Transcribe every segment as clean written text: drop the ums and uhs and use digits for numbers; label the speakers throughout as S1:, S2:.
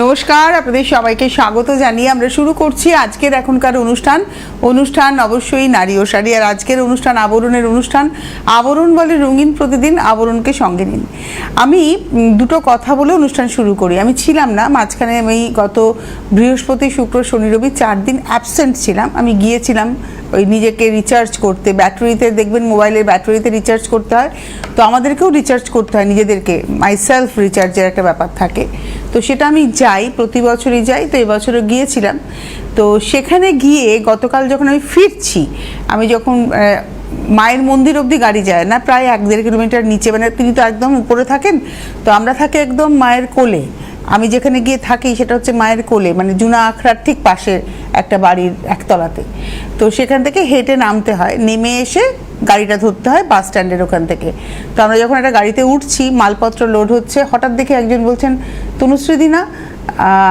S1: নমস্কার, আপনাদের সবাইকে স্বাগত জানিয়ে আমরা শুরু করছি আজকের এখনকার অনুষ্ঠান অবশ্যই নারী ও শাড়ি। আর আজকের অনুষ্ঠান আবরণের অনুষ্ঠান। আবরণ বলে রঙিন প্রতিদিন, আবরণকে সঙ্গে নিন। আমি দুটো কথা বলে অনুষ্ঠান শুরু করি। আমি ছিলাম না মাঝখানে, আমি গত বৃহস্পতি শুক্র শনি রবি 4 দিন অ্যাবসেন্ট ছিলাম। আমি গিয়েছিলাম ওই নিজেকে রিচার্জ করতে। ব্যাটারিতে দেখবেন মোবাইলের ব্যাটারিতে রিচার্জ করতে হয়, তো আমাদেরকেও রিচার্জ করতে হয় নিজেদেরকে। মাইসেলফ রিচার্জের একটা ব্যাপার থাকে, তো সেটা আমি যাই, প্রতি বছরই যাই। তো এবছরও গিয়েছিলাম। তো সেখানে গিয়ে গতকাল যখন আমি ফিরছি, আমি যখন মায়ের মন্দির অবধি গাড়ি যায় না, প্রায় 1-1.5 কিলোমিটার নিচে, মানে তিনি তো একদম উপরে থাকেন, তো আমরা থাকি একদম মায়ের কোলে। আমি যেখানে গিয়ে থাকি সেটা হচ্ছে মায়ের কোলে, মানে জুনা আখড়ার ঠিক পাশে একটা বাড়ির একতলাতে। তো সেখান থেকে হেঁটে নামতে হয়, নেমে এসে গাড়িটা ধরতে হয় বাস স্ট্যান্ডের ওখান থেকে। তো আমরা যখন একটা গাড়িতে উঠছি, মালপত্র লোড হচ্ছে, হঠাৎ দেখে একজন বলছেন, তনুশ্রী না?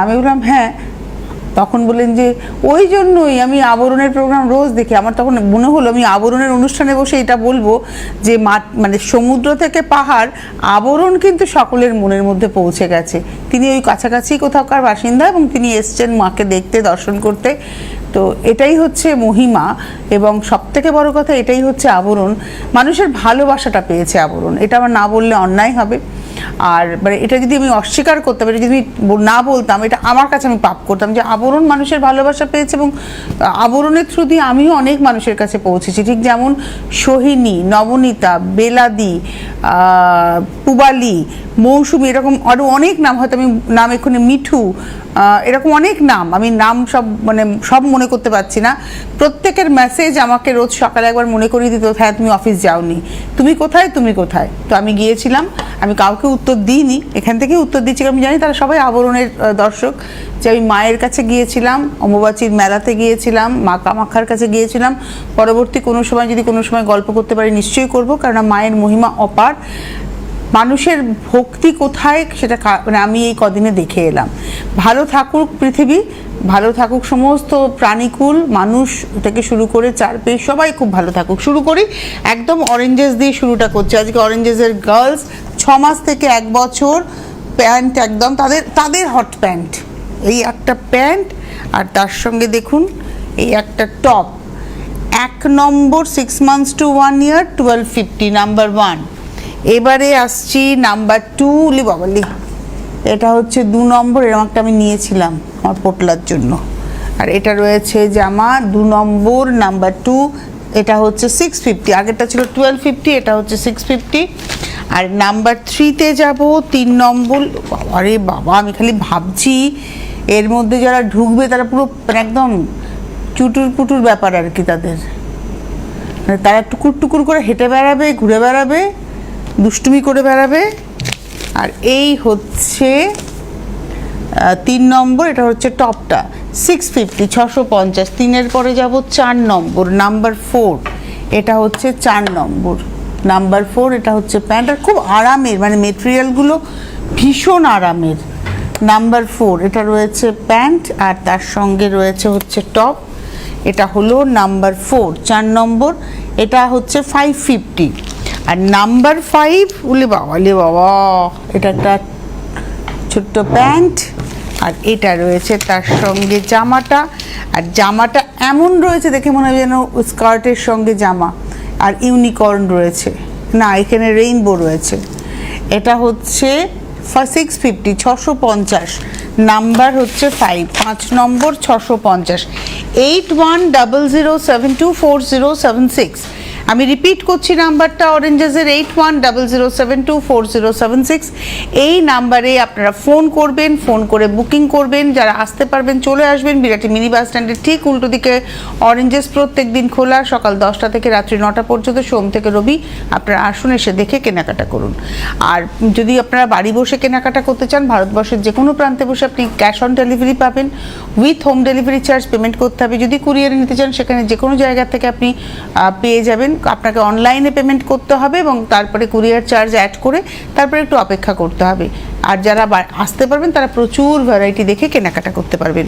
S1: আমি বললাম হ্যাঁ। তখন বললেন যে ওই জন্যই আমি আবরণের প্রোগ্রাম রোজ দেখি। আমার তখন মনে হলো আমি আবরণের অনুষ্ঠানে বসে এটা বলবো যে মানে সমুদ্র থেকে পাহাড়, আবরণ কিন্তু সকলের মনের মধ্যে পৌঁছে গেছে। তিনি ওই কাছাকাছি কোথাওকার বাসিন্দা এবং তিনি এসছেন মাকে দেখতে, দর্শন করতে। তো এটাই হচ্ছে মহিমা, এবং সবথেকে বড় কথা এটাই হচ্ছে আবরণ। মানুষের ভালোবাসাটা পেয়েছে আবরণ, এটা আমার না বললে অন্যায় হবে। আর মানে এটা যদি আমি অস্বীকার করতাম, এটা যদি না বলতাম, এটা আমার কাছে আমি পাপ করতাম যে আবরণ মানুষের ভালোবাসা পেয়েছে। এবং আবরণের থ্রু দিয়ে আমিও অনেক মানুষের কাছে পৌঁছেছি। ঠিক যেমন সোহিনী, নবনীতা, বেলাদি, পুবালি, মৌসুমি, এরকম আরও অনেক নাম, হয়তো আমি নাম এক্ষুনি, মিঠু, এরকম অনেক নাম, আমি নাম সব মনে করতে পারছি না। প্রত্যেকের মেসেজ আমাকে রোজ সকালে একবার মনে করিয়ে দিত, হ্যাঁ তুমি অফিস যাওনি, তুমি কোথায়, তুমি কোথায়। তো আমি গিয়েছিলাম, আমি কাউকে উত্তর দিইনি, এখান থেকেই উত্তর দিচ্ছি, আমি জানি তারা সবাই আবরণের দর্শক। যে আমি মায়ের কাছে গিয়েছিলাম, অম্বুবাচীর মেলাতে গিয়েছিলাম, মা কামাখ্যার কাছে গিয়েছিলাম। পরবর্তী কোনো সময় যদি কোনো সময় গল্প করতে পারি নিশ্চয়ই করব, কারণ মায়ের মহিমা অপার। মানুষের ভক্তি কোথায় সেটা মানে আমি এই কদিনে দেখে এলাম। ভালো থাকুক পৃথিবী, ভালো থাকুক সমস্ত প্রাণীকুল, মানুষ থেকে শুরু করে চারপেয়ে সবাই খুব ভালো থাকুক। শুরু করি একদম অরেঞ্জেস দিয়ে শুরুটা করছি আজকে। অরেঞ্জেসের গার্লস 6 মাস থেকে 1 বছর, প্যান্ট একদম তাদের হট প্যান্ট, এই একটা প্যান্ট আর তার সঙ্গে দেখুন এই একটা টপ। 1 নম্বর 6 মান্থস টু 1 ইয়ার 1250 নাম্বার 1। এবারে আসছি নাম্বার 2। বাবালি, এটা হচ্ছে 2 নম্বর, এরকম একটা আমি নিয়েছিলাম আমার পোটলার জন্য। আর এটা রয়েছে জামা 2 নম্বর নাম্বার 2, এটা হচ্ছে 650, আগেরটা ছিল 1250, এটা হচ্ছে 650। আর নাম্বার 3-তে যাব, 3 নম্বর। আরে বাবা, আমি খালি ভাবছি এর মধ্যে যারা ঢুকবে তারা পুরো একদম চুটুর পুটুর ব্যাপার আর কি তাদের, মানে তারা টুকুর টুকুর করে হেঁটে বেড়াবে, ঘুরে বেড়াবে, দুষ্টুমি করে বেড়াবে। আর এই হচ্ছে 3 নম্বর, এটা হচ্ছে টপটা 650, 650। 3-এর পরে যাব 4 নম্বর নাম্বার 4, এটা হচ্ছে 4 নম্বর নাম্বার 4, এটা হচ্ছে প্যান্ট। আর খুব আরামের, মানে মেটেরিয়ালগুলো ভীষণ আরামের। নাম্বার 4, এটা রয়েছে প্যান্ট আর তার সঙ্গে রয়েছে হচ্ছে টপ। এটা হলো নাম্বার 4, 4 নম্বর, এটা হচ্ছে 550। আর নাম্বার 5, উলে বাবা, এটা একটা ছোট্ট প্যান্ট আর এটা রয়েছে তার সঙ্গে জামাটা। আর জামাটা এমন রয়েছে দেখে মনে হয় যেন স্কার্টের সঙ্গে জামা। আর ইউনিকর্ন রয়েছে, না এখানে রেইনবো রয়েছে। এটা হচ্ছে 650, 650, নাম্বার হচ্ছে 5 নম্বর, 650। 8100724076। আমি রিপিট করছি নাম্বারটা অরেঞ্জেসের, 8100724076। এই নাম্বারে আপনারা ফোন করবেন, ফোন করে বুকিং করবেন। যারা আসতে পারবেন চলে আসবেন বিরাটি মিনি বাস স্ট্যান্ডের ঠিক উল্টো দিকে অরেঞ্জেস। প্রত্যেক দিন খোলা, সকাল 10টা থেকে রাত্রি 9টা পর্যন্ত, সোম থেকে রবি। আপনারা আসুন, এসে দেখে কেনাকাটা করুন। আর যদি আপনারা বাড়ি বসে কেনাকাটা করতে চান, ভারতবর্ষের যে কোনো প্রান্তে বসে আপনি ক্যাশ অন ডেলিভারি পাবেন, with home delivery charge payment করতে হবে। যদি কুরিয়ারে নিতে চান, সেখানে যে কোনো জায়গা থেকে আপনি পেয়ে যাবেন। আপনাকে অনলাইনে পেমেন্ট করতে হবে এবং তারপরে কুরিয়ার চার্জ অ্যাড করে তারপরে একটু অপেক্ষা করতে হবে। আর যারা আসতে পারবেন তারা প্রচুর ভ্যারাইটি দেখে কেনাকাটা করতে পারবেন।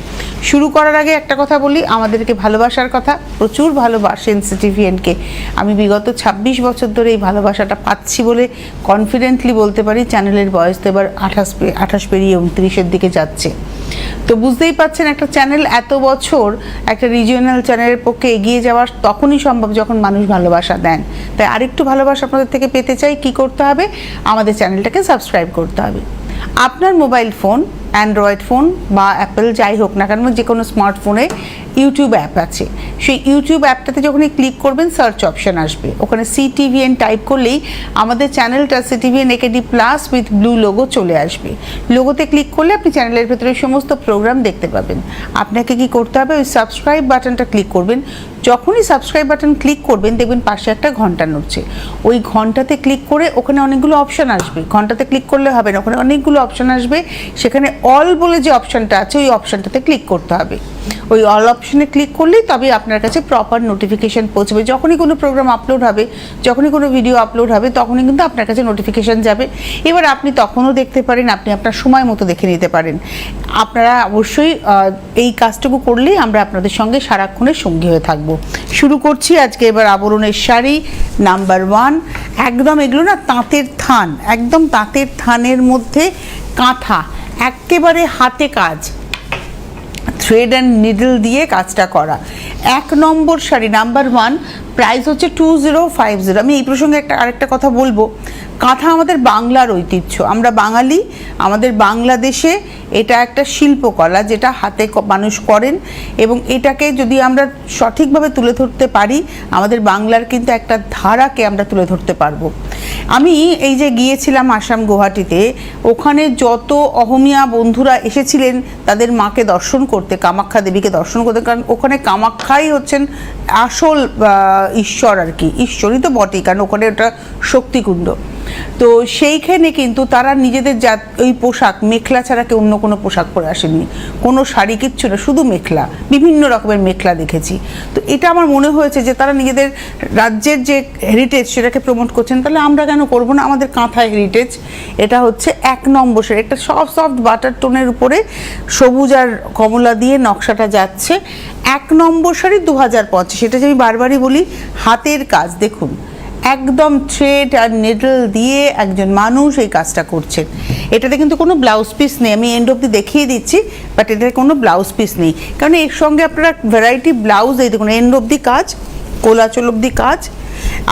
S1: শুরু করার আগে একটা কথা বলি, আমাদেরকে ভালোবাসার কথা, প্রচুর ভালোবাসেন সিটিভিএনকে। আমি বিগত 26 বছর ধরে এই ভালোবাসাটা পাচ্ছি বলে কনফিডেন্টলি বলতে পারি। চ্যানেলের বয়স তো এবার 28 পেরিয়ে 29-এর দিকে যাচ্ছে। তো বুঝতেই পাচ্ছেন একটা চ্যানেল এত বছর একটা রিজিওনাল চ্যানেলের পক্ষে এগিয়ে যাওয়ার তখনই সম্ভব যখন মানুষ ভালোবাসা দেন। তাই আরেকটু ভালোবাসা আপনাদের থেকে পেতে চাই। কি করতে হবে? আমাদের চ্যানেলটাকে সাবস্ক্রাইব করতে হবে। আপনার মোবাইল ফোন, অ্যান্ড্রয়েড ফোন বা অ্যাপেল যাই হোক না কেন, যে কোনো স্মার্টফোনে ইউটিউব অ্যাপ আছে। সেই ইউটিউব অ্যাপটাতে যখনই ক্লিক করবেন সার্চ অপশান আসবে, ওখানে সিটিভিএন টাইপ করলেই আমাদের চ্যানেলটা CTVN AKD plus with blue logo চলে আসবে। লোগোতে ক্লিক করলে আপনি চ্যানেলের ভেতরে সমস্ত প্রোগ্রাম দেখতে পাবেন। আপনাকে কি করতে হবে? ওই সাবস্ক্রাইব বাটনটা ক্লিক করবেন। যখনই সাবস্ক্রাইব বাটন ক্লিক করবেন দেখবেন পাশে একটা ঘন্টা নড়ছে। ওই ঘন্টাতে ক্লিক করে ওখানে অনেকগুলো অপশান আসবে। ঘন্টাতে ক্লিক করলে হবে না, ওখানে অনেকগুলো অপশান আসবে। সেখানে অল বলে যে অপশানটা আছে ওই অপশানটাতে ক্লিক করতে হবে। ওই অল অপশানে ক্লিক করলেই তবে আপনার কাছে প্রপার নোটিফিকেশান পৌঁছবে। যখনই কোনো প্রোগ্রাম আপলোড হবে, যখনই কোনো ভিডিও আপলোড হবে, তখনই কিন্তু আপনার কাছে নোটিফিকেশান যাবে। এবার আপনি তখনও দেখতে পারেন, আপনি আপনার সময় মতো দেখে নিতে পারেন। আপনারা অবশ্যই এই কাজটুকু করলেই আমরা আপনাদের সঙ্গে সারাক্ষণের সঙ্গী হয়ে থাকবো। শুরু করছি আজকে এবার আবরণের শাড়ি নাম্বার 1। একদম এগুলো না তাঁতের থান, একদম তাঁতের থানের মধ্যে কাঁথা, একেবারে হাতে কাজ, থ্রেড অ্যান্ড নিডল দিয়ে কাজটা করা। 1 নম্বর শাড়ি নাম্বার 1, প্রাইস হচ্ছে 2050। আমি এই প্রসঙ্গে আরেকটা কথা বলবো। কাঁথা আমাদের বাংলার ঐতিহ্য, আমরা বাঙালি, আমাদের বাংলাদেশে এটা একটা শিল্পকলা যেটা হাতে মানুষ করেন, এবং এটাকে যদি আমরা সঠিকভাবে তুলে ধরতে পারি আমাদের বাংলার কিন্তু একটা ধারাকে আমরা তুলে ধরতে পারবো। আমি এই যে গিয়েছিলাম আসাম গুয়াহাটিতে, ওখানে যত অহমিয়া বন্ধুরা এসেছিলেন তাদের মাকে দর্শন করতে, কামাখ্যা দেবীকে দর্শন করতে, কারণ ওখানে কামাখ্যাই হচ্ছেন আসল ঈশ্বর আর কি, ঈশ্বরই তো বটেই, কারণ ওখানে ওটা শক্তিকুণ্ড। তো সেইখানে কিন্তু তারা নিজেদের ওই পোশাক মেখলা ছাড়া কেউ অন্য কোনো পোশাক পরে আসেননি, কোনো শাড়ি কিচ্ছু না, শুধু মেখলা, বিভিন্ন রকমের মেখলা দেখেছি। তো এটা আমার মনে হয়েছে যে তারা নিজেদের রাজ্যের যে হেরিটেজ সেটাকে প্রমোট করছেন, তাহলে আমরা কেন করবো না? আমাদের কাঁথা হেরিটেজ। এটা হচ্ছে 1 নম্বর শাড়ি, একটা সফট বাটার টোনের উপরে সবুজ আর কমলা দিয়ে নকশাটা যাচ্ছে। 1 নম্বর শাড়ি 2050। এটা যে আমি বারবারই বলি, হাতের কাজ দেখুন, একদম থ্রেড আর নিডল দিয়ে একজন মানুষ এই কাজটা করছেন। এটাতে কিন্তু কোনো ব্লাউজ পিস নেই, আমি এন্ড অব্দি দেখিয়ে দিচ্ছি, বাট এটাতে কোনো ব্লাউজ পিস নেই, কারণ এর সঙ্গে আপনারা ভ্যারাইটি ব্লাউজ, এই দেখুন এন্ড অব্দি কাজ, কোলাচল অব্দি কাজ।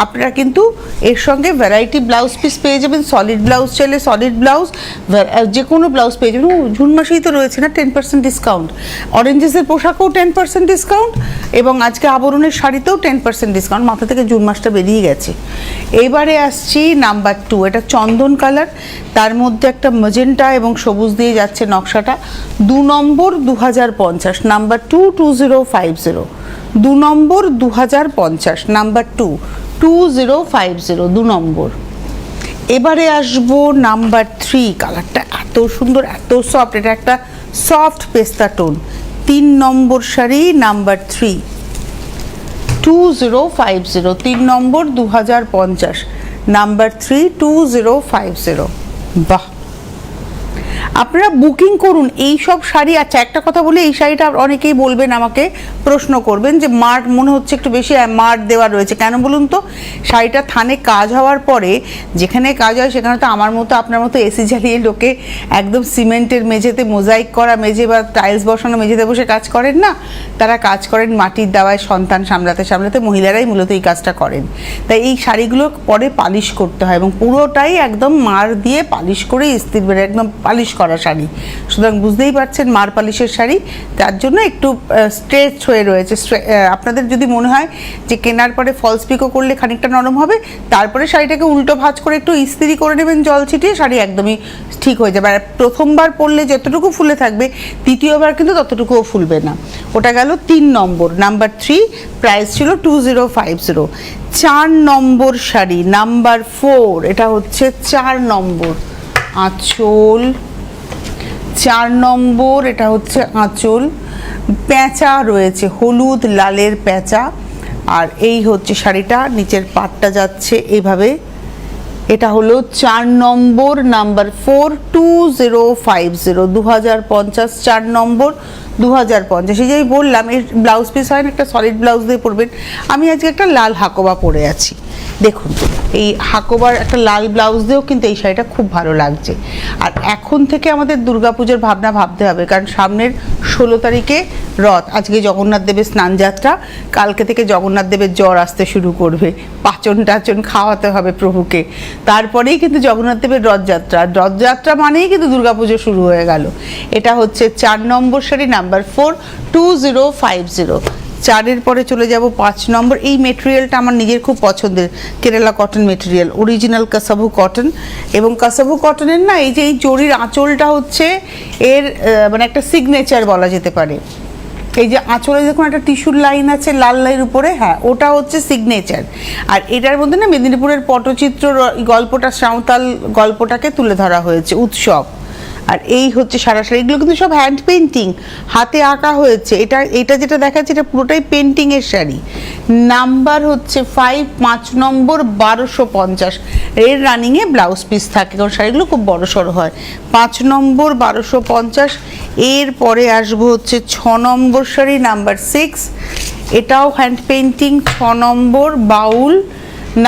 S1: আপনারা কিন্তু এর সঙ্গে ভ্যারাইটি ব্লাউজ পিস পেয়ে যাবেন। সলিড ব্লাউজ চাইলে সলিড ব্লাউজ, যে কোনো ব্লাউজ পেয়ে যাবেন। জুন মাসেই তো রয়েছে না 10% ডিসকাউন্ট, অরেঞ্জেসের পোশাকেও 10% ডিসকাউন্ট, এবং আজকে আবরণের শাড়িতেও 10% ডিসকাউন্ট। মাথা থেকে জুন মাসটা বেরিয়ে গেছে। এবারে আসছি নাম্বার 2, এটা চন্দন কালার, তার মধ্যে একটা ম্যাজেন্টা এবং সবুজ দিয়ে যাচ্ছে নকশাটা। 2 নম্বর 2050, নাম্বার 2 2050, 2 নম্বর 2050, নাম্বার 2 2050, 2 নম্বর। এবারে আসবো নাম্বার 3, কালারটা এত সুন্দর, এত সফট, এটা একটা সফট পেস্তা টোন। 3 নম্বর শাড়ি নাম্বার 3 2050, 3 নম্বর 2050, নাম্বার 3 2050। বাহ, আপনারা বুকিং করুন এই সব শাড়ি। আচ্ছা একটা কথা বলি, এই শাড়িটা অনেকেই বলবেন, আমাকে প্রশ্ন করবেন যে মার মনে হচ্ছে একটু বেশি মার দেওয়া রয়েছে কেন বলুন তো? শাড়িটা থানে কাজ হওয়ার পরে, যেখানে কাজ হয় সেখানে তো আমার মতো আপনার মতো এসি জ্বালিয়ে লোকে একদম সিমেন্টের মেঝেতে মোজাইক করা মেঝে বা টাইলস বসানো মেঝেতে বসে কাজ করেন না, তারা কাজ করেন মাটির দাওয়ায়, সন্তান সামলাতে সামলাতে মহিলারাই মূলত এই কাজটা করেন। তাই এই শাড়িগুলো পরে পালিশ করতে হয়, এবং পুরোটাই একদম মার দিয়ে পালিশ করে ইস্ত্রি বেড়ে একদম পালিশ করা শাড়ি। সুতরাং বুঝতেই পারছেন মার পালিশের শাড়ি, তার জন্য একটু স্ট্রেচ হয়ে রয়েছে। আপনাদের যদি মনে হয় যে কেনার পরে ফলস পিকো করলে খানিকটা নরম হবে, তারপরে শাড়িটাকে উল্টো ভাঁজ করে একটু ইস্ত্রি করে নেবেন জল ছিটিয়ে, শাড়ি একদমই ঠিক হয়ে যাবে। আর প্রথমবার পরলে যতটুকু ফুলে থাকবে, দ্বিতীয়বার কিন্তু ততটুকুও ফুলবে না। ওটা গেল 3 নম্বর, নাম্বার 3, প্রাইস ছিল 2050। 4 নম্বর শাড়ি নাম্বার 4, এটা হচ্ছে 4 নম্বর আঁচল, 4 নম্বর, এটা হচ্ছে আঁচল, প্যাঁচা রয়েছে, হলুদ লালের প্যাঁচা। আর এই হচ্ছে শাড়িটা, নিচের পাটটা যাচ্ছে এইভাবে, এটা হলো 4 নম্বর, নাম্বার 42050, 2050, 4 নম্বর 2050। এই যে আমি বললাম এর ব্লাউজ পিস হয় না, একটা সলিড ব্লাউজ দিয়ে পরবেন। আমি আজকে একটা লাল হাকোবা পরে আছি, দেখুন এই হাকোবার একটা লাল ব্লাউজ দিয়েও কিন্তু এই শাড়িটা খুব ভালো লাগছে। আর এখন থেকে আমাদের দুর্গাপুজোর ভাবনা ভাবতে হবে, কারণ সামনের 16 তারিখে রথ, আজকে জগন্নাথ দেবের স্নানযাত্রা, কালকে থেকে জগন্নাথ দেবের জ্বর আসতে শুরু করবে, পাচন টাচন খাওয়াতে হবে প্রভুকে, তারপরেই কিন্তু জগন্নাথ দেবের রথযাত্রা, রথযাত্রা মানেই কিন্তু দুর্গাপুজো শুরু হয়ে গেল। এটা হচ্ছে 4 নম্বর শাড়ি, নাম্বার 42050। 4-এর পরে চলে যাব 5 নম্বর। এই মেটেরিয়ালটা আমার নিজের খুব পছন্দের, Kerala cotton material, original kasavu cotton. এবং কাসাভু কটনের না এই যে এই জরির আঁচলটা হচ্ছে এর মানে একটা সিগনেচার বলা যেতে পারে। এই যে আঁচলে দেখুন একটা টিস্যুর লাইন আছে লাল লাইনের উপরে, হ্যাঁ ওটা হচ্ছে সিগনেচার। আর এটার মধ্যে না মেদিনীপুরের পটচিত্র গল্পটা, সাঁওতাল গল্পটাকে তুলে ধরা হয়েছে, উৎসব। আর এই হচ্ছে সারা শাড়ি, এগুলো কিন্তু সব হ্যান্ড পেন্টিং, হাতে আঁকা হয়েছে। এটা যেটা দেখাচ্ছে এটা পুরোটাই পেন্টিংয়ের শাড়ি। নাম্বার হচ্ছে 5 নম্বর 1250। এর রানিংয়ে ব্লাউজ পিস থাকে, কারণ শাড়িগুলো খুব বড় সড়ো হয়। 5 নম্বর 1250। এর পরে আসবো হচ্ছে 6 নম্বর শাড়ি, নাম্বার 6। এটাও হ্যান্ড পেন্টিং, 6 নম্বর বাউল,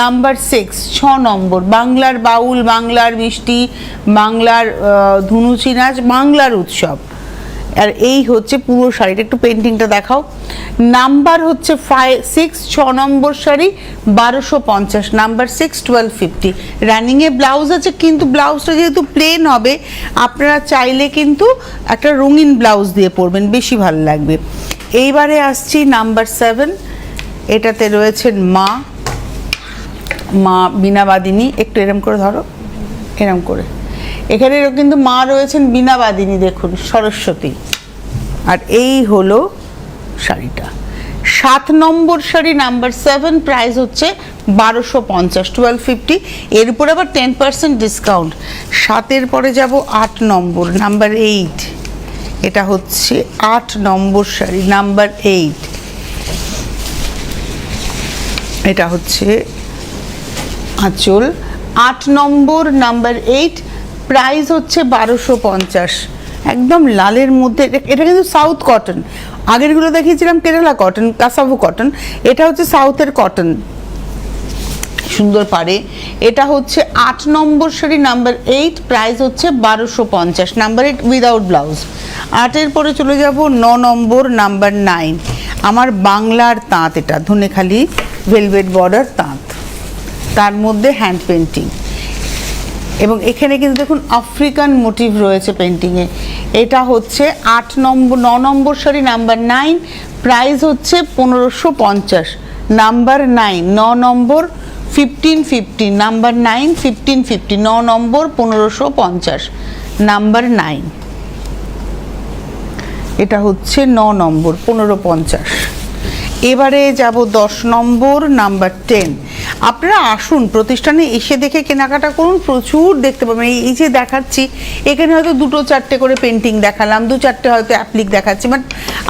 S1: নাম্বার 6, 6 নম্বর। বাংলার বাউল, বাংলার মিষ্টি, বাংলার ধুনুচি নাচ, বাংলার উৎসব। আর এই হচ্ছে পুরো শাড়িটা, একটু পেন্টিংটা দেখাও। নাম্বার হচ্ছে 6, 6 নম্বর শাড়ি, 1250, নাম্বার 6, 1250। রানিংয়ে ব্লাউজ আছে, কিন্তু ব্লাউজটা যেহেতু প্লেন হবে, আপনারা চাইলে কিন্তু একটা রঙিন ব্লাউজ দিয়ে পরবেন, বেশি ভালো লাগবে। এইবারে আসছি নাম্বার 7। এটাতে রয়েছেন মা বীণাবাদিনী, একটু এরম করে ধরো, এরম করে। এখানে কিন্তু মা রয়েছেন বীণাবাদিনী, দেখুন সরস্বতী। আর এই হলো শাড়িটা। 7 নম্বর শাড়ি, নাম্বার 7, প্রাইস হচ্ছে 1250, 1250। এর উপর আবার 10% ডিসকাউন্ট। 7-এর পরে যাব 8 নম্বর, নাম্বার 8। এটা হচ্ছে 8 নম্বর শাড়ি, নাম্বার 8। এটা হচ্ছে আঁচল, 8 নম্বর, নাম্বার 8, প্রাইস হচ্ছে 1250। একদম লালের মধ্যে, এটা কিন্তু সাউথ কটন। আগেরগুলো দেখিয়েছিলাম কেরালা কটন, কাসাভু কটন, এটা হচ্ছে সাউথের কটন, সুন্দর পারে। এটা হচ্ছে 8 নম্বর শাড়ি, নাম্বার 8, প্রাইস হচ্ছে 1250, নাম্বার 8 উইদাউট ব্লাউজ। 8-এর পরে চলে যাব 9 নম্বর, নাম্বার 9। আমার বাংলার তাঁত, এটা ধনেখালি ভেলভেট বর্ডার তাঁত, তার মধ্যে হ্যান্ড পেন্টিং। এবং এখানে কিন্তু দেখুন আফ্রিকান মোটিভ রয়েছে পেন্টিংয়ে। এটা হচ্ছে 9 নম্বর শাড়ি, নাম্বার 9, প্রাইস হচ্ছে 1550, নাম্বার 9, 9 নম্বর 1550, নাম্বার 9, 1550, 9 নম্বর 1550, নাম্বার 9। এটা হচ্ছে 9 নম্বর 1550। এবারে যাব 10 নম্বর, নাম্বার 10। আপনারা আসুন প্রতিষ্ঠানে, এসে দেখে কেনাকাটা করুন, প্রচুর দেখতে পাবেন। এই যে দেখাচ্ছি, এখানে হয়তো 2-4টে করে পেন্টিং দেখালাম, 2-4টে হয়তো অ্যাপ্লিক দেখাচ্ছি, বাট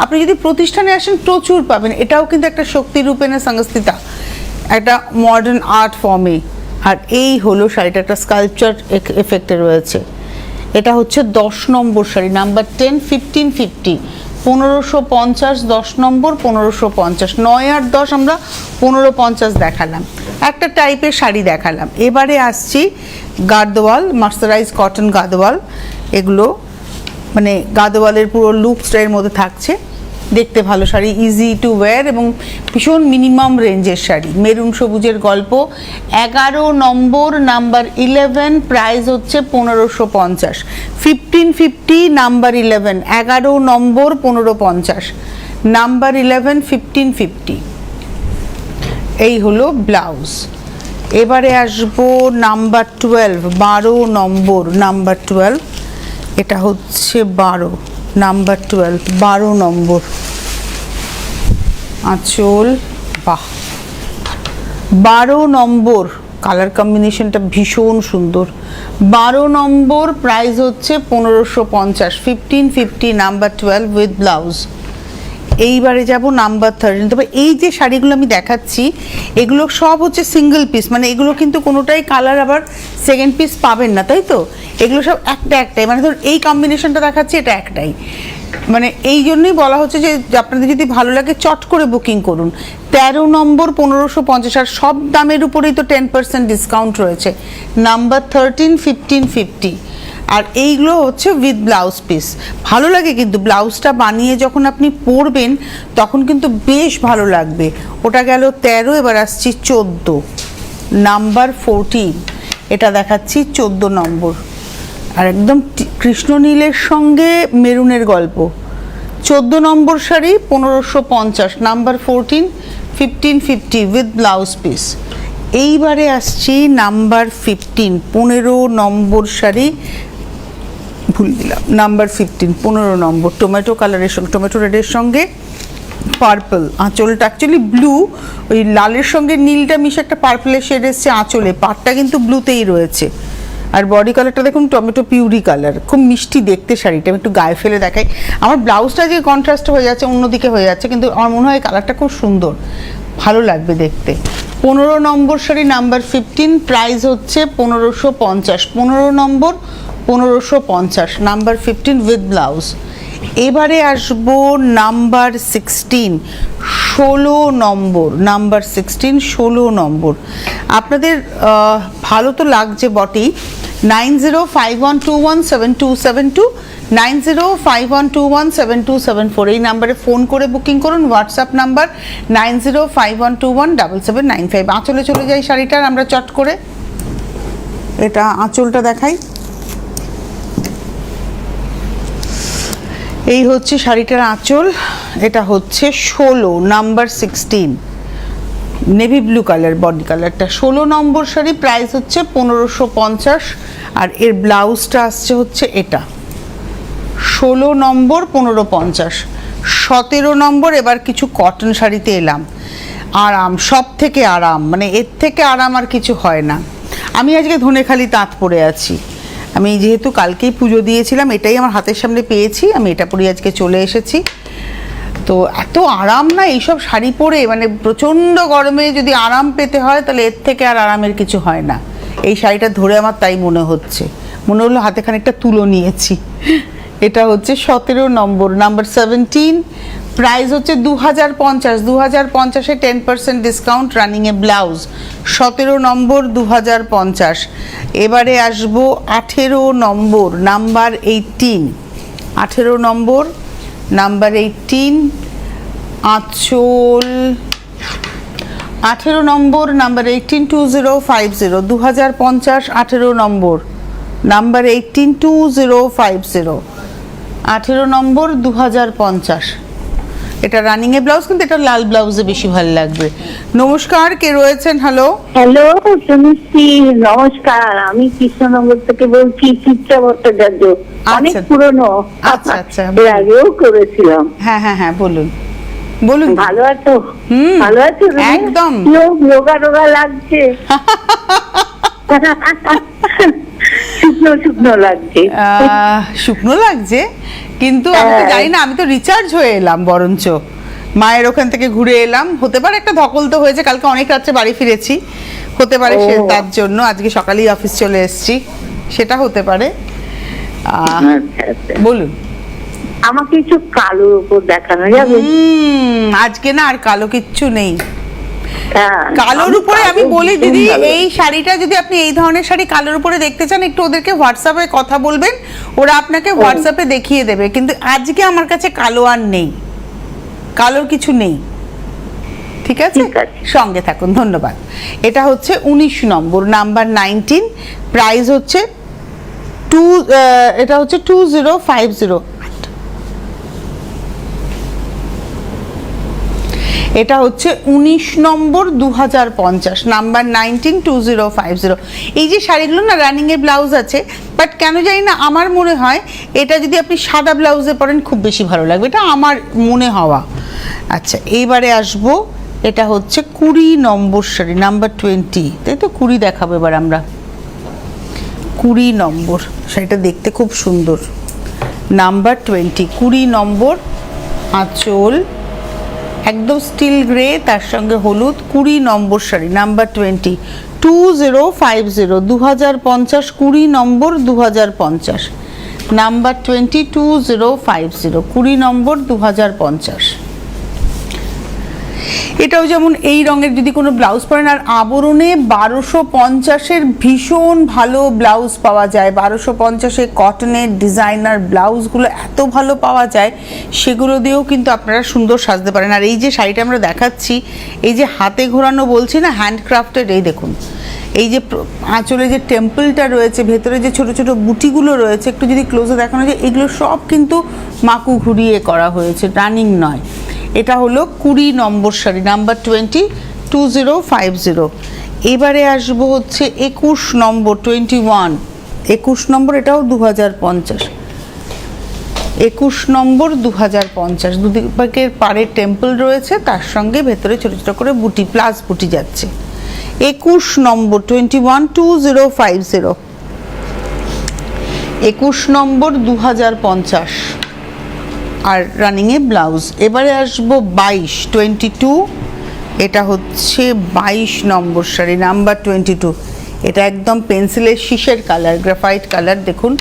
S1: আপনি যদি প্রতিষ্ঠানে আসেন প্রচুর পাবেন। এটাও কিন্তু একটা শক্তি রূপেণে সংস্থিতা, একটা মডার্ন আর্ট ফর্মে। আর এই হলো শাড়িটা, একটা স্কাল্পচার এফেক্টে রয়েছে। এটা হচ্ছে 10 নম্বর শাড়ি, নাম্বার 10, 1550, 1550, 10 নম্বর 1550। 9 আর 10 আমরা 1550 দেখালাম, একটা টাইপের শাড়ি দেখালাম। এবারে আসছি গাদোয়াল, মার্সারাইজ কটন গাদোয়াল। এগুলো মানে গাদোয়ালের পুরো লুকসটা এর মধ্যে থাকছে, দেখতে ভালো শাড়ি, ইজি টু ওয়্যার এবং ভীষণ মিনিমাম রেঞ্জের শাড়ি। মেরুন সবুজের গল্প। 11 নম্বর, নাম্বার 11, প্রাইস হচ্ছে 1550, 1550, নাম্বার 11, 11 নম্বর 1550, নাম্বার 11, 1550। এই হলো ব্লাউজ। এবারে আসবো নাম্বার 12, 12 নম্বর, নাম্বার 12। এটা হচ্ছে 12, নাম্বার 12, 12 নম্বর আঁচল। বাহ, 12 নম্বর, কালার কম্বিনেশনটা ভীষণ সুন্দর। 12 নম্বর, প্রাইস হচ্ছে 1550, 1550, নাম্বার 12 উইথ ব্লাউজ। এইবারে যাব নাম্বার 13। তবে এই যে শাড়িগুলো আমি দেখাচ্ছি এগুলো সব হচ্ছে সিঙ্গেল পিস, মানে এগুলো কিন্তু কোনোটাই কালার আবার সেকেন্ড পিস পাবেন না, তাই তো? এগুলো সব একটাই, মানে ধর এই কম্বিনেশনটা দেখাচ্ছি এটা একটাই, মানে এই জন্যই বলা হচ্ছে যে আপনাদের যদি ভালো লাগে চট করে বুকিং করুন। 13 নম্বর 1550, আর সব দামের উপরেই তো 10% ডিসকাউন্ট রয়েছে। নাম্বার 13 1550, আর এইগুলো হচ্ছে উইথ ব্লাউজ পিস। ভালো লাগে কিন্তু ব্লাউজটা বানিয়ে যখন আপনি পরবেন তখন কিন্তু বেশ ভালো লাগবে। ওটা গেল 13, এবার আসছি 14 নাম্বার 14, এটা দেখাচ্ছি 14 নম্বর, আর একদম কৃষ্ণ নীলের সঙ্গে মেরুনের গল্প। 14 number sari 1550, number 14 1550 with blouse piece. এইবারে আসছি নাম্বার 15 15 নম্বর শাড়ি, ভুল দিলাম, নাম্বার 15 15 নম্বর, টমেটো কালারের সঙ্গে, টমেটো রেডের সঙ্গে পার্পল, আঁচলটা অ্যাকচুয়ালি ব্লু, ওই লালের সঙ্গে নীলটা মিশে একটা পার্পলের শেড এসছে আঁচলে, পাটটা কিন্তু ব্লুতেই রয়েছে। আর বডি কালারটা দেখুন টমেটো পিউরি কালার, খুব মিষ্টি দেখতে শাড়িটা। আমি একটু গায়ে ফেলে দেখাই, আমার ব্লাউজটা যে কন্ট্রাস্ট হয়ে যাচ্ছে অন্যদিকে হয়ে যাচ্ছে, কিন্তু আমার মনে হয় কালারটা খুব সুন্দর, ভালো লাগবে দেখতে। 15 নম্বর শাড়ি নাম্বার 15, প্রাইস হচ্ছে 1550, 15 নম্বর 1550, নাম্বার 15 উইথ ব্লাউজ। এবারে আসবো নাম্বার 16 16 নম্বর, নাম্বার 16 16 নম্বর। আপনাদের ভালো তো লাগছে বটেই। 9051217272, 9051217274, এই নাম্বারে ফোন করে বুকিং করুন। WhatsApp number 9051217795। আঁচলে চলে যাই শাড়িটার আমরা চট করে, এটা আঁচলটা দেখাই। এই হচ্ছে শাড়িটার আঁচল, এটা হচ্ছে 16 number 16 navy blue colour, body কালারটা। 16 নম্বর শাড়ি, প্রাইস হচ্ছে 1550, আর এর ব্লাউজটা আসছে হচ্ছে এটা। 16 নম্বর 1550। 17 নম্বর, এবার কিছু কটন শাড়িতে এলাম। আরাম, সব থেকে আরাম, মানে এর থেকে আরাম আর কিছু হয় না। আমি আজকে ধনেখালি তাঁত পরে আছি, আমি যেহেতু কালকেই পুজো দিয়েছিলাম, এটাই আমার হাতের সামনে পেয়েছি, আমি এটা পরে আজকে চলে এসেছি। তো এত আরাম না এইসব শাড়ি পরে, মানে প্রচণ্ড গরমে যদি আরাম পেতে হয় তাহলে এর থেকে আর আরামের কিছু হয় না। এই শাড়িটা ধরে আমার তাই মনে হচ্ছে, মনে হলো হাতে খানিকটা তুলো নিয়েছি। এটা হচ্ছে 17 নম্বর, নাম্বার 17, প্রাইস হচ্ছে 2050, 2050-এ 10% ডিসকাউন্ট, রানিংয়ে ব্লাউজ। 17 নম্বর 2050। এবারে আসবো 18 নম্বর, নাম্বার 18, 18 নম্বর নাম্বার 18, আঁচল। 18 নম্বর নাম্বার 18 2050, 2050, 18 নম্বর নাম্বার 18 2050, 18 নম্বর 2050। এটা রানিংয়ে ব্লাউজ, কিন্তু এটা লাল ব্লাউজে বেশি ভালো লাগবে। নমস্কার, কে রয়েছেন? হ্যালো
S2: হ্যালো সুমিশ্রী, নমস্কার। আমি কৃষ্ণনগর থেকে বলছি, চিত্রা ভট্টাচার্য। অনেক পুরনো,
S1: আচ্ছা আচ্ছা,
S2: এর আগেও করেছিলাম।
S1: হ্যাঁ হ্যাঁ হ্যাঁ, বলুন বলুন।
S2: ভালো আছো? ভালো আছো?
S1: একদম।
S2: রোগা রোগা লাগছে, শুকনো শুকনো লাগছে।
S1: শুকনো লাগছে, কিন্তু আমি তো জানি না, আমি তো রিচার্জ হয়ে এলাম বরঞ্চ, মায়ের ওখান থেকে ঘুরে এলাম। হতে পারে একটা ধকল তো হয়েছে, কালকে অনেক রাত্রে বাড়ি ফিরেছি, হতে পারে সে তার জন্য আজকে সকালেই অফিস চলে এসেছি, সেটা হতে পারে। বলুন।
S2: আমাকে একটু কালোর উপর দেখানো যাবে?
S1: আজকে না আর কালো কিচ্ছু নেই। কালোর উপরে আমি বলি দিদি, এই শাড়িটা যদি আপনি এই ধরনের শাড়ি কালোর উপরে দেখতে চান, একটু ওদেরকে হোয়াটসঅ্যাপে কথা বলবেন, ওরা আপনাকে হোয়াটসঅ্যাপে দেখিয়ে দেবে। কিন্তু আজকে আমার কাছে কালো আর নেই, কালোর কিছু নেই। ঠিক আছে, সঙ্গে থাকুন, ধন্যবাদ। এটা হচ্ছে 19 নম্বর, নাম্বার 19, প্রাইস হচ্ছে এটা হচ্ছে 2050। এটা হচ্ছে 19 নম্বর 2050, নাম্বার 19 2050। এই যে শাড়িগুলো না রানিংয়ে ব্লাউজ আছে, বাট কেন জানি না আমার মনে হয় এটা যদি আপনি সাদা ব্লাউজে পরেন খুব বেশি ভালো লাগবে, এটা আমার মনে হওয়া। আচ্ছা, এইবারে আসবো, এটা হচ্ছে 20 নম্বর শাড়ি, নাম্বার 20, তাই তো? 20 দেখাবো এবার আমরা। 20 নম্বর শাড়িটা দেখতে খুব সুন্দর, নাম্বার 20, 20 নম্বর, আঁচল, একদম স্টিল গ্রে, তার সঙ্গে হলুদ, 20 নম্বর শাড়ি, নাম্বার 20, 2050, 2050, 20 নম্বর, 2050, নাম্বার 20, 2050, 20 নম্বর, 2050। এটাও যেমন এই রঙের যদি কোনো ব্লাউজ পরেন, আর আবরণে 1250-এর ভীষণ ভালো ব্লাউজ পাওয়া যায়। 1250-এ কটনের ডিজাইনার ব্লাউজগুলো এত ভালো পাওয়া যায়, সেগুলো দিয়েও কিন্তু আপনারা সুন্দর সাজতে পারেন। আর এই যে শাড়িটা আমরা দেখাচ্ছি, এই যে হাতে ঘোরানো বলছি না, হ্যান্ডক্রাফটেড, এই দেখুন এই যে আঁচলে যে টেম্পলটা রয়েছে, ভেতরে যে ছোট ছোট বুটিগুলো রয়েছে, একটু যদি ক্লোজে দেখানো যায়, এগুলো সব কিন্তু মাকু ঘুরিয়ে করা হয়েছে, রানিং নয়। এটা হলো 20 নম্বর শাড়ি, নাম্বার 20, 2050। এবারে আসবো হচ্ছে 21 নম্বর, 21, 21 নম্বর, এটাও 2050, 21 নম্বর, 2050। দুদিকের পাড়ে টেম্পল রয়েছে, তার সঙ্গে ভেতরে ছোট ছোট করে বুটি, প্লাস বুটি যাচ্ছে। 21 নম্বর, 21, 2050, 21 নম্বর, 2050, আর রানিংয়ে ব্লাউজ। এবারে আসবো 22, 22, এটা হচ্ছে 22 নম্বর শাড়ি, নাম্বার 22। এটা একদম পেন্সিলের শীষের কালার, গ্রাফাইট কালার, দেখুন,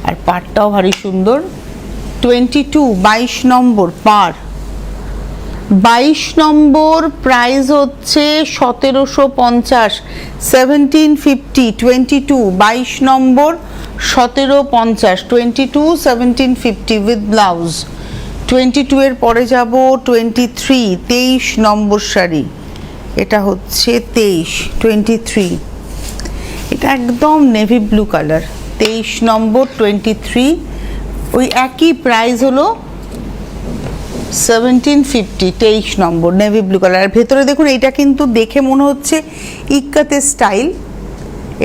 S1: আর পাড়টাও ভারী সুন্দর। 22, 22 নম্বর পাড়, 22 নম্বর, প্রাইস হচ্ছে 1750, 1750, 22, 22 নম্বর, 1750, 22, 1750 উইথ ব্লাউজ। 22 এর পরে যাব 23, 23 নম্বর শাড়ি, এটা হচ্ছে 23, 23, এটা একদম নেভি ব্লু কালার, 23 নম্বর, 23, ওই একই প্রাইস হলো 1750, 23 নম্বর, নেভি ব্লু কালার। ভেতরে দেখুন, এইটা কিন্তু দেখে মনে হচ্ছে ইক্কাতে স্টাইল,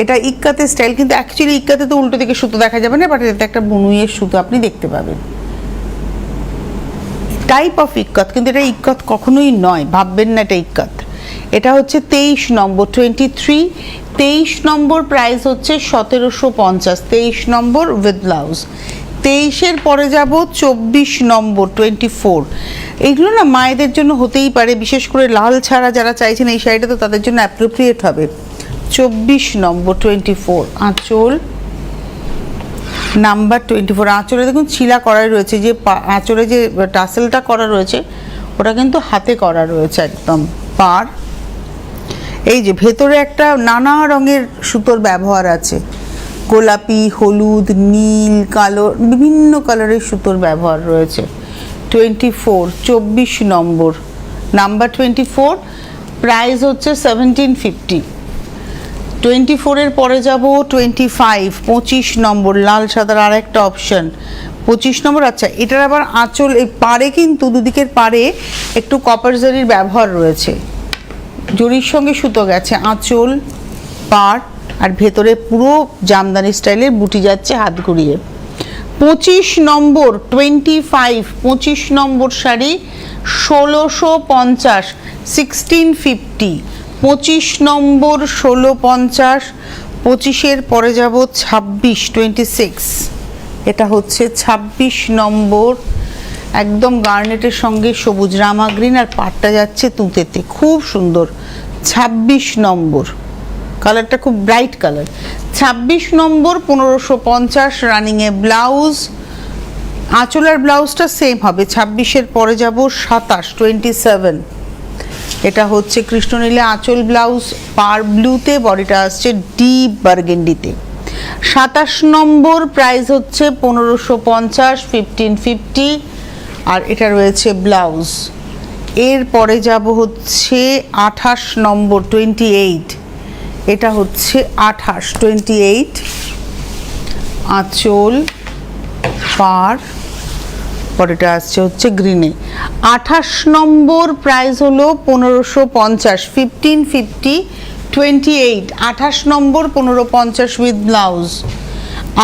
S1: এটা ইক্কাতে স্টাইল, কিন্তু অ্যাকচুয়ালি ইক্কাতে তো উল্টো দিকে সুতো দেখা যাবে না, বাট এটা একটা বুনুইয়ের সুতো আপনি দেখতে পাবেন, টাইপ অফ ইক্কত, কিন্তু এটা ইক্কত কখনোই নয়, ভাববেন না এটা ইক্কত। এটা হচ্ছে 23 নম্বর, 23, 23 নম্বর, প্রাইস হচ্ছে 1750, 23 নম্বর উইথ ব্লাউজ। 23-এর পরে যাব 24 নম্বর, 24, এইগুলো না মায়েদের জন্য হতেই পারে, বিশেষ করে লাল ছাড়া যারা চাইছেন এই শাড়িটা, তো তাদের জন্য অ্যাপ্রোপ্রিয়েট হবে। 24 নম্বর, 24, আঁচল, নাম্বার 24। আঁচলে দেখুন ছিলা করাই রয়েছে, যে আঁচলে যে টাসেলটা করা রয়েছে ওটা কিন্তু হাতে করা রয়েছে একদম। পাড়, এই যে ভেতরে একটা নানা রঙের সুতোর ব্যবহার আছে, গোলাপি, হলুদ, নীল, কালো, বিভিন্ন কালারের সুতোর ব্যবহার রয়েছে। 24, 24 নম্বর, নাম্বার 24, প্রাইস হচ্ছে 1750। 24-এর পরে যাব 25, 25 নম্বর, লাল সাদার আর একটা অপশন, 25 নম্বর। আচ্ছা, এটার আবার আঁচল, এই পাড়ে কিন্তু দুদিকের পাড়ে একটু কপার জরির ব্যবহার রয়েছে, জরির সঙ্গে সুতো গেছে, আঁচল, পাড়, আর ভেতরে পুরো জামদানি স্টাইলের বুটি যাচ্ছে হাত ঘুরিয়ে। 25 নম্বর, 25, 25 নম্বর শাড়ি, 1650, 1650, 25 নম্বর, 1650। 25-এর পরে যাব 26, 26, এটা হচ্ছে 26 নম্বর, একদম গার্নেটের সঙ্গে সবুজ রামা গ্রিন, আর পাটটা যাচ্ছে তুঁতেতে, খুব সুন্দর। 26 নম্বর, কালারটা খুব ব্রাইট কালার। 26 নম্বর, 1550, রানিংয়ে ব্লাউজ, আঁচলের ব্লাউজটা সেম হবে। 26-এর পরে যাব 27, 27, এটা হচ্ছে কৃষ্ণনীলে আঁচল ব্লাউজ, পার ব্লুতে, বডিটা আসছে ডিপ বার্গেন্ডিতে। 27 নম্বর, প্রাইস হচ্ছে 1550, 1550, আর এটা রয়েছে ব্লাউজ। এর পরে যাব হচ্ছে 28 নম্বর, 28, এটা হচ্ছে 28, 28, আঁচল, পার, পরেটা আসছে হচ্ছে গ্রিনে। 28 নম্বর, প্রাইস হলো 1550, 1550, 28, 28 নম্বর, 1550 উইথ ব্লাউজ।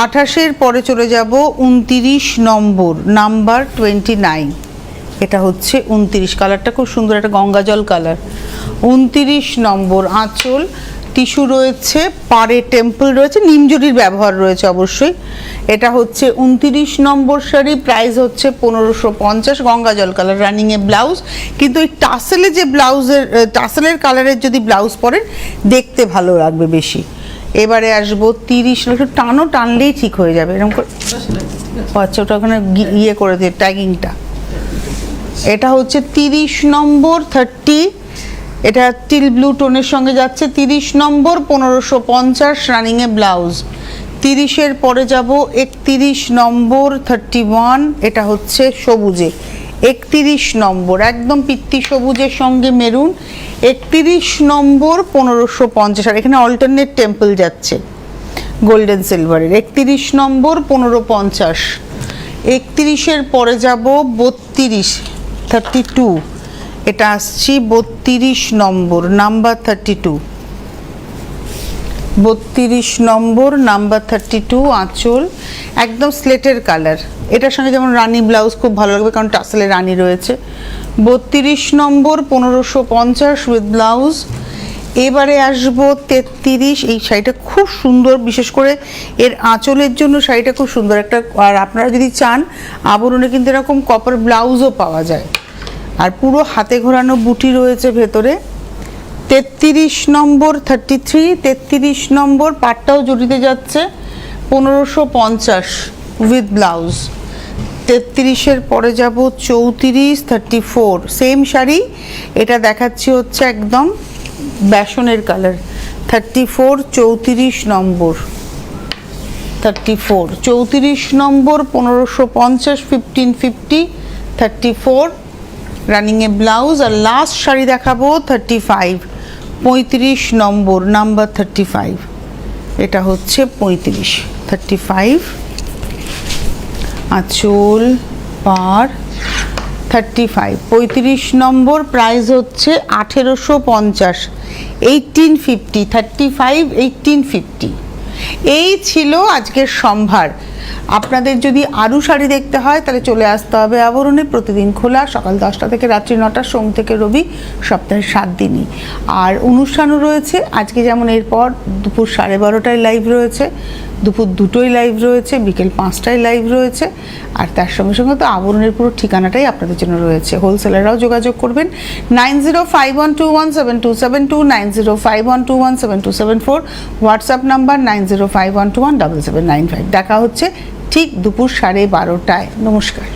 S1: 28-এর পরে চলে যাব 29 নম্বর, নাম্বার 29, এটা হচ্ছে 29, কালারটা খুব সুন্দর, একটা গঙ্গা জল কালার। 29 নম্বর, আঁচল, টিস্যু রয়েছে, পাড়ে টেম্পল রয়েছে, নিমজুরির ব্যবহার রয়েছে অবশ্যই। এটা হচ্ছে 29 নম্বর শাড়ি, প্রাইস হচ্ছে 1550, গঙ্গা জল কালার, রানিংয়ে ব্লাউজ। কিন্তু এই টাসেলে যে ব্লাউজের টাসেলের কালারের যদি ব্লাউজ পরেন দেখতে ভালো লাগবে বেশি। এবারে আসবো 30, একটু টানলেই ঠিক হয়ে যাবে এরকম করে। আচ্ছা, ওটা ওখানে ইয়ে করে দিয়ে ট্যাগিংটা। এটা হচ্ছে 30 নম্বর 30, এটা টিল ব্লু টোনের সঙ্গে যাচ্ছে। 30 নম্বর 1550, রানিংয়ে ব্লাউজ। 30-এর পরে যাব 31 নম্বর 31, এটা হচ্ছে সবুজে। 31 নম্বর একদম পিত্তি সবুজের সঙ্গে মেরুন। 31 নম্বর 1550, আর এখানে অল্টারনেট টেম্পল যাচ্ছে গোল্ডেন সিলভারের। 31 নম্বর 1550। 31-এর পরে যাব 32 32, এটা আসছি 32 নম্বর, নাম্বার 32। 32 নম্বর নাম্বার 32, আঁচল একদম স্লেটের কালার। এটার সঙ্গে যেমন রানী ব্লাউজ খুব ভালো লাগবে, কারণ টাসেলে রানী রয়েছে। 32 নম্বর 1550 উইথ ব্লাউজ। এবারে আসবো 33, এই শাড়িটা খুব সুন্দর, বিশেষ করে এর আঁচলের জন্য শাড়িটা খুব সুন্দর একটা। আর আপনারা যদি চান আবরণে কিন্তু এরকম কপার ব্লাউজও পাওয়া যায়, আর পুরো হাতে ঘোরানো বুটি রয়েছে ভেতরে। 33 নম্বর 33, 33 নম্বর পাটটাও জড়িতে যাচ্ছে, 1550 উইথ ব্লাউজ। 33-এর পরে যাব 34 34, সেম শাড়ি, এটা দেখাচ্ছি হচ্ছে একদম বেসনের কালার। 34 34 নম্বর 34, 34 নম্বর 1550, 1550, 34 রানিংয়ে ব্লাউজ। আর লাস্ট শাড়ি দেখাবো 35, 35 নম্বর নাম্বার 35, এটা হচ্ছে 35 35, আঁচল পাড় 35, 35 নম্বর, প্রাইস হচ্ছে 1850, 1850, 35 1850। এই ছিল আজকের সম্ভার। আপনাদের যদি আরও শাড়ি দেখতে হয় তাহলে চলে আসতে হবে আবরণে। প্রতিদিন খোলা, সকাল 10টা থেকে রাত্রি 9টা, সোম থেকে রবি, সপ্তাহে 7 দিনই। আর অনুষ্ঠানও রয়েছে আজকে, যেমন এরপর দুপুর 12:30টায় লাইভ রয়েছে, দুপুর 2টোয় লাইভ রয়েছে, বিকেল 5টায় লাইভ রয়েছে। আর তার সঙ্গে সঙ্গে তো আবরণের পুরো ঠিকানাটাই আপনাদের জন্য রয়েছে। হোলসেলাররাও যোগাযোগ করবেন 9051217272, 9051217274, হোয়াটসঅ্যাপ নাম্বার 9051217795। দেখা হচ্ছে ঠিক দুপুর 12:30টায়। নমস্কার।